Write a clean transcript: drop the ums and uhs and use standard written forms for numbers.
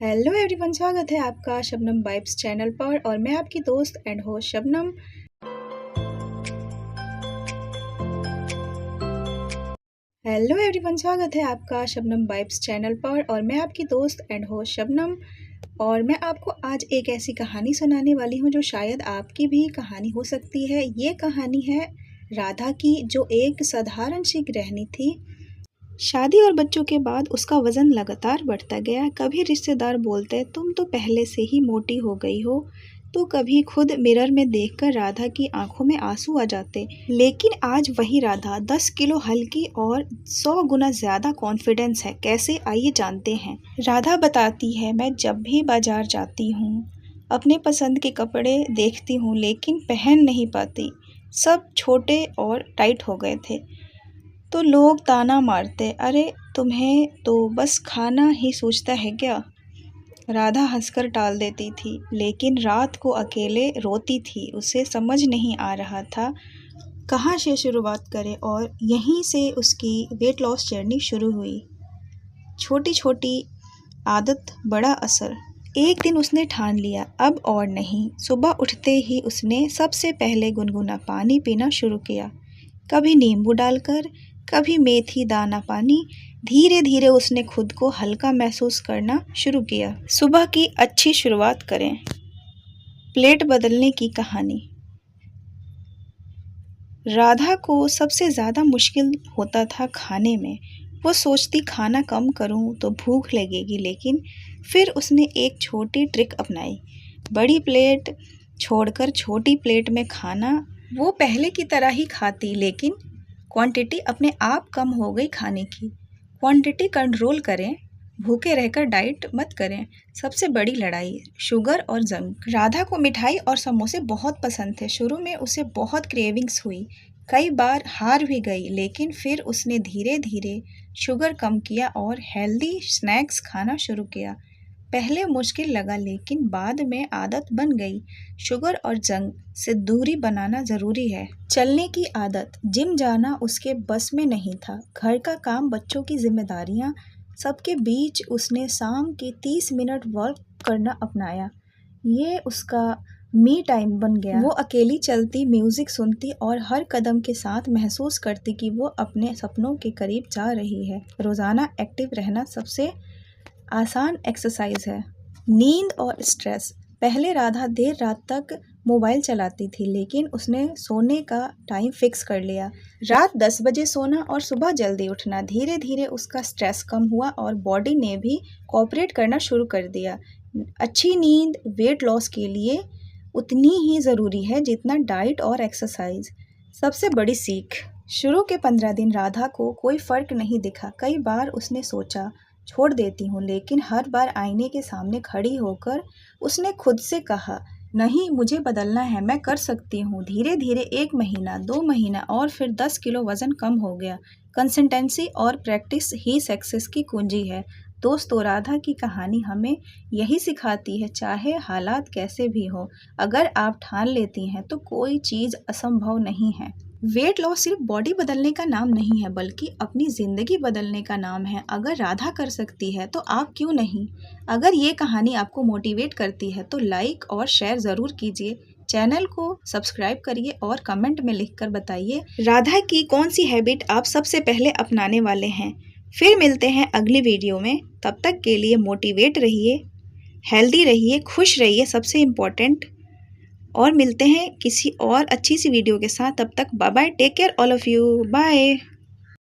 Hello everyone, स्वागत है आपका शबनम वाइब्स चैनल पर और मैं आपकी दोस्त and host Shabnam. Hello everyone, स्वागत है आपका शबनम वाइब्स चैनल पर और मैं आपकी दोस्त एंड होस्ट शबनम। और मैं आपको आज एक ऐसी कहानी सुनाने वाली हूँ जो शायद आपकी भी कहानी हो सकती है। ये कहानी है राधा की, जो एक साधारण सी गृहिणी थी। शादी और बच्चों के बाद उसका वज़न लगातार बढ़ता गया। कभी रिश्तेदार बोलते तुम तो पहले से ही मोटी हो गई हो, तो कभी खुद मिरर में देखकर राधा की आंखों में आंसू आ जाते। लेकिन आज वही राधा 10 किलो हल्की और 100 गुना ज़्यादा कॉन्फिडेंस है। कैसे, आइए जानते हैं। राधा बताती है, मैं जब भी बाजार जाती हूँ अपने पसंद के कपड़े देखती हूँ लेकिन पहन नहीं पाती। सब छोटे और टाइट हो गए थे तो लोग ताना मारते, अरे तुम्हें तो बस खाना ही सूझता है क्या। राधा हंसकर टाल देती थी, लेकिन रात को अकेले रोती थी। उसे समझ नहीं आ रहा था कहाँ से शुरुआत करे, और यहीं से उसकी वेट लॉस जर्नी शुरू हुई। छोटी छोटी आदत, बड़ा असर। एक दिन उसने ठान लिया, अब और नहीं। सुबह उठते ही उसने सबसे पहले गुनगुना पानी पीना शुरू किया, कभी नींबू डालकर, कभी मेथी दाना पानी। धीरे धीरे उसने खुद को हल्का महसूस करना शुरू किया। सुबह की अच्छी शुरुआत करें। प्लेट बदलने की कहानी। राधा को सबसे ज़्यादा मुश्किल होता था खाने में। वो सोचती खाना कम करूं तो भूख लगेगी, लेकिन फिर उसने एक छोटी ट्रिक अपनाई। बड़ी प्लेट छोड़कर छोटी प्लेट में खाना। वो पहले की तरह ही खाती, लेकिन क्वांटिटी अपने आप कम हो गई खाने की। क्वांटिटी कंट्रोल करें, भूखे रहकर डाइट मत करें। सबसे बड़ी लड़ाई, शुगर और जंक। राधा को मिठाई और समोसे बहुत पसंद थे। शुरू में उसे बहुत क्रेविंग्स हुई, कई बार हार भी गई, लेकिन फिर उसने धीरे धीरे शुगर कम किया और हेल्दी स्नैक्स खाना शुरू किया। पहले मुश्किल लगा, लेकिन बाद में आदत बन गई। शुगर और जंक से दूरी बनाना ज़रूरी है। चलने की आदत। जिम जाना उसके बस में नहीं था। घर का काम, बच्चों की जिम्मेदारियां, सबके बीच उसने शाम के 30 मिनट वर्क करना अपनाया। ये उसका मी टाइम बन गया। वो अकेली चलती, म्यूजिक सुनती और हर कदम के साथ महसूस करती कि वो अपने सपनों के करीब जा रही है। रोज़ाना एक्टिव रहना सबसे आसान एक्सरसाइज है। नींद और स्ट्रेस। पहले राधा देर रात तक मोबाइल चलाती थी, लेकिन उसने सोने का टाइम फिक्स कर लिया। रात 10 बजे सोना और सुबह जल्दी उठना। धीरे धीरे उसका स्ट्रेस कम हुआ और बॉडी ने भी कोऑपरेट करना शुरू कर दिया। अच्छी नींद वेट लॉस के लिए उतनी ही ज़रूरी है जितना डाइट और एक्सरसाइज। सबसे बड़ी सीख। शुरू के 15 दिन राधा को कोई फ़र्क नहीं दिखा। कई बार उसने सोचा छोड़ देती हूँ, लेकिन हर बार आईने के सामने खड़ी होकर उसने खुद से कहा, नहीं, मुझे बदलना है, मैं कर सकती हूँ। धीरे धीरे 1 महीना, 2 महीना और फिर 10 किलो वज़न कम हो गया। कंसिस्टेंसी और प्रैक्टिस ही सक्सेस की कुंजी है। दोस्तों, राधा की कहानी हमें यही सिखाती है, चाहे हालात कैसे भी हो, अगर आप ठान लेती हैं तो कोई चीज़ असंभव नहीं है। वेट लॉस सिर्फ बॉडी बदलने का नाम नहीं है, बल्कि अपनी ज़िंदगी बदलने का नाम है। अगर राधा कर सकती है तो आप क्यों नहीं। अगर ये कहानी आपको मोटिवेट करती है तो लाइक और शेयर ज़रूर कीजिए। चैनल को सब्सक्राइब करिए और कमेंट में लिखकर बताइए राधा की कौन सी हैबिट आप सबसे पहले अपनाने वाले हैं। फिर मिलते हैं अगली वीडियो में। तब तक के लिए मोटिवेट रहिए, हेल्दी रहिए, खुश रहिए, सबसे इम्पोर्टेंट। और मिलते हैं किसी और अच्छी सी वीडियो के साथ। तब तक bye bye, take care all of you, bye.